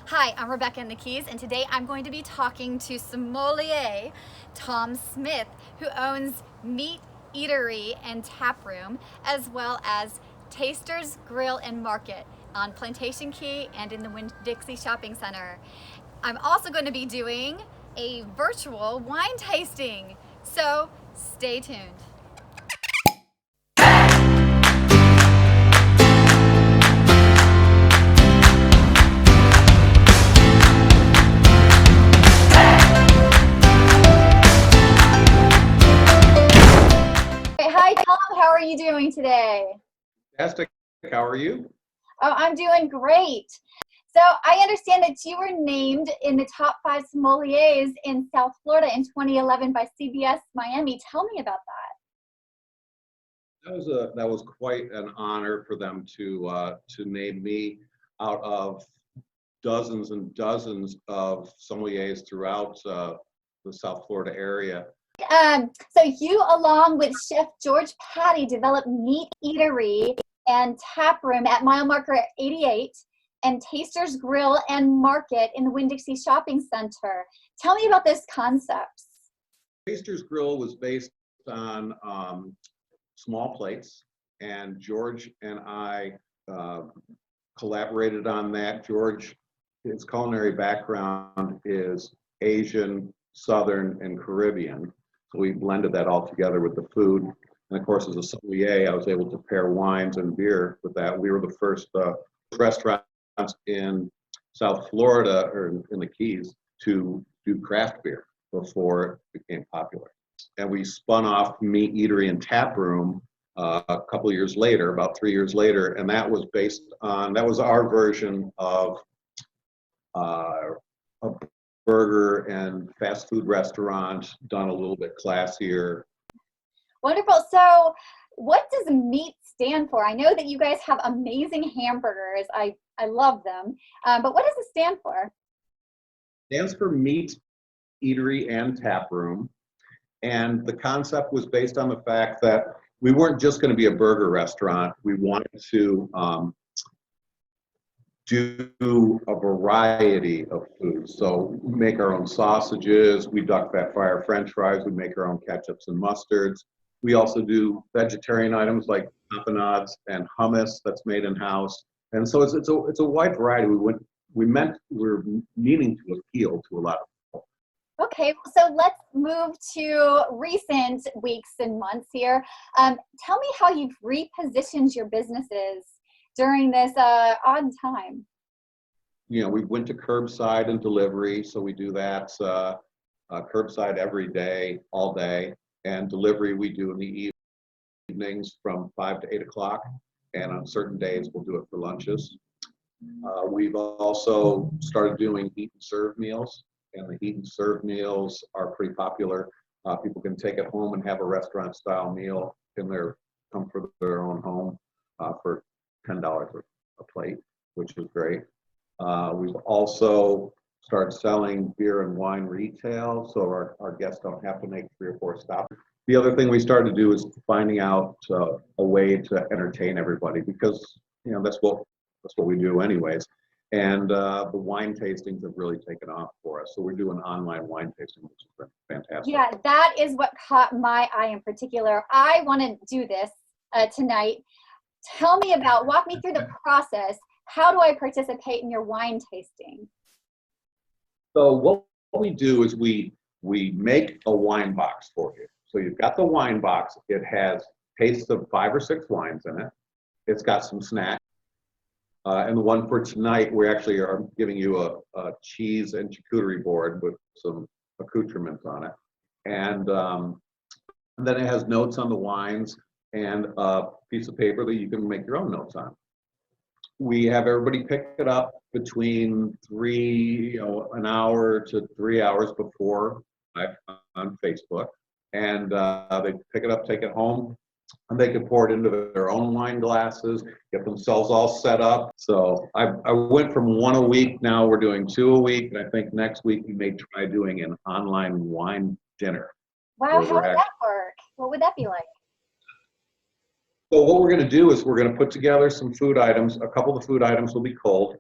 Hi, I'm Rebekah in the Keys, and today I'm going to be talking to sommelier Tom Smith, who owns M.E.A.T Eatery and Taproom, as well as Tasters Grille and Market on Plantation Key and in the Winn-Dixie Shopping Center. I'm also going to be doing a virtual wine tasting, so stay tuned. Hi, Tom. How are you doing today? Fantastic. How are you? Oh, I'm doing great. So I understand that you were named in the top 5 sommeliers in South Florida in 2011 by CBS Miami. Tell me about That was quite an honor for them to name me out of dozens and dozens of sommeliers throughout the South Florida area. that. So you, along with Chef George Patty, developed M.E.A.T Eatery and Taproom at mile marker 88 and Tasters Grill and Market in the Winn-Dixie Shopping Center. Tell me about this concepts. Taster's Grill was based on small plates, and George and I collaborated on that. George, his culinary background is Asian, Southern, and Caribbean. So we blended that all together with the food. And of course, as a sommelier, I was able to pair wines and beer with that. We were the first restaurants in South Florida, or in the Keys, to do craft beer before it became popular. And we spun off M.E.A.T Eatery and Taproom a couple of years later, about 3 years later, and that was our version of a burger and fast food restaurant done a little bit classier. Wonderful. So what does M.E.A.T stand for? I know that you guys have amazing hamburgers. I love them. But what does it stand for? It stands for M.E.A.T Eatery and Taproom. And the concept was based on the fact that we weren't just going to be a burger restaurant. We wanted to do a variety of foods. So we make our own sausages, we duck fat fryer French fries, we make our own ketchups and mustards. We also do vegetarian items like tapenades and hummus that's made in-house. And so it's a wide variety. We're meaning to appeal to a lot of people. Okay, so let's move to recent weeks and months here. Tell me how you've repositioned your businesses during this odd time. You know, we went to curbside and delivery, so we do that curbside every day, all day, and delivery we do in the evenings from 5 to 8 o'clock, and on certain days we'll do it for lunches. We've also started doing eat and serve meals, and the eat and serve meals are pretty popular. People can take it home and have a restaurant style meal in their comfort of their own home for $10 a plate, which is great. We've also started selling beer and wine retail, so our guests don't have to make 3 or 4 stops. The other thing we started to do is finding out a way to entertain everybody, because that's what we do anyways. And the wine tastings have really taken off for us. So we're doing online wine tasting, which has been fantastic. Yeah, that is what caught my eye in particular. I want to do this tonight. Walk me through the process. How do I participate in your wine tasting? So what we do is we make a wine box for you. So you've got the wine box. It has tastes of 5 or 6 wines in it. It's got some snacks. And the one for tonight, we actually are giving you a cheese and charcuterie board with some accoutrements on it. And then it has notes on the wines and a piece of paper that you can make your own notes on. We have everybody pick it up between an hour to 3 hours before on Facebook. And they pick it up, take it home, and they can pour it into their own wine glasses, get themselves all set up. So I went from 1 a week, now we're doing 2 a week, and I think next week we may try doing an online wine dinner. Wow, how would that work? What would that be like? So what we're going to do is we're going to put together some food items. A couple of the food items will be cold,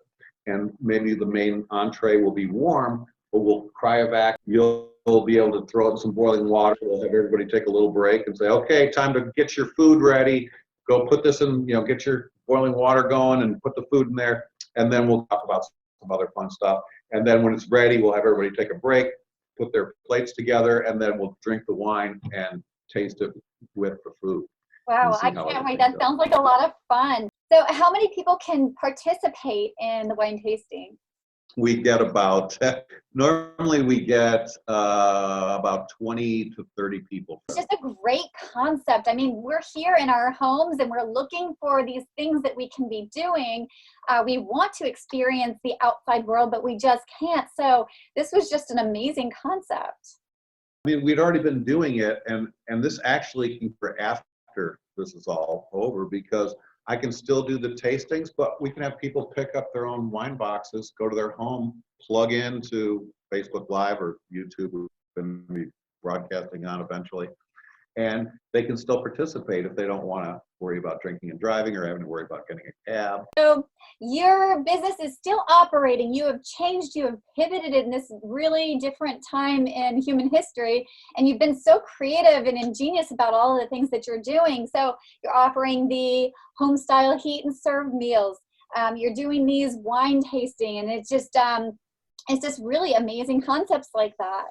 and maybe the main entree will be warm, but we'll cryovac. You'll be able to throw in some boiling water. We'll have everybody take a little break and say, okay, time to get your food ready. Go put this in, get your boiling water going and put the food in there. And then we'll talk about some other fun stuff. And then when it's ready, we'll have everybody take a break, put their plates together, and then we'll drink the wine and taste it with the food. Wow, I can't wait. That sounds like a lot of fun. So how many people can participate in the wine tasting? We get normally we get about 20 to 30 people. It's just a great concept. I mean, we're here in our homes and we're looking for these things that we can be doing. We want to experience the outside world, but we just can't. So this was just an amazing concept. I mean, we'd already been doing it, and this actually can for after this is all over, because I can still do the tastings, but we can have people pick up their own wine boxes, go to their home, plug into Facebook Live or YouTube, we're going to be broadcasting on eventually, and they can still participate if they don't want to worry about drinking and driving or having to worry about getting a cab. So your business is still operating. You have changed, you have pivoted in this really different time in human history, and you've been so creative and ingenious about all of the things that you're doing. So you're offering the home style heat and serve meals. You're doing these wine tasting, and it's just really amazing concepts like that.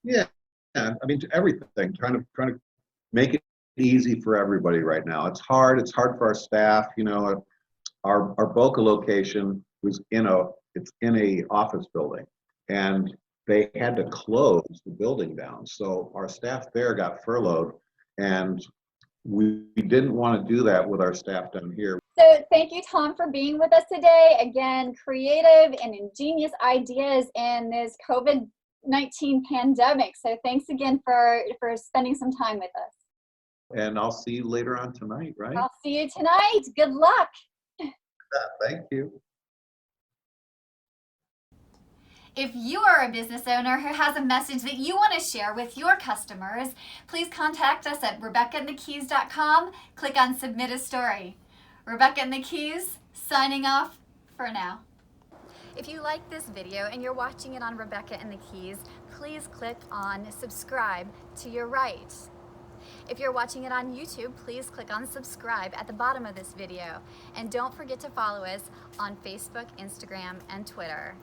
Yeah, I mean, everything, trying to make it easy for everybody right now. It's hard for our staff. Our Boca location was in a office building, and they had to close the building down. So our staff there got furloughed, and we didn't want to do that with our staff down here. So thank you, Tom, for being with us today. Again, creative and ingenious ideas in this COVID-19 pandemic. So thanks again for spending some time with us. And I'll see you later on tonight, right? I'll see you tonight. Good luck. Thank you. If you are a business owner who has a message that you want to share with your customers, please contact us at RebekahandTheKeys.com. Click on Submit a Story. Rebekah and the Keys, signing off for now. If you like this video and you're watching it on Rebekah and the Keys, please click on subscribe to your right. If you're watching it on YouTube, please click on subscribe at the bottom of this video. And don't forget to follow us on Facebook, Instagram, and Twitter.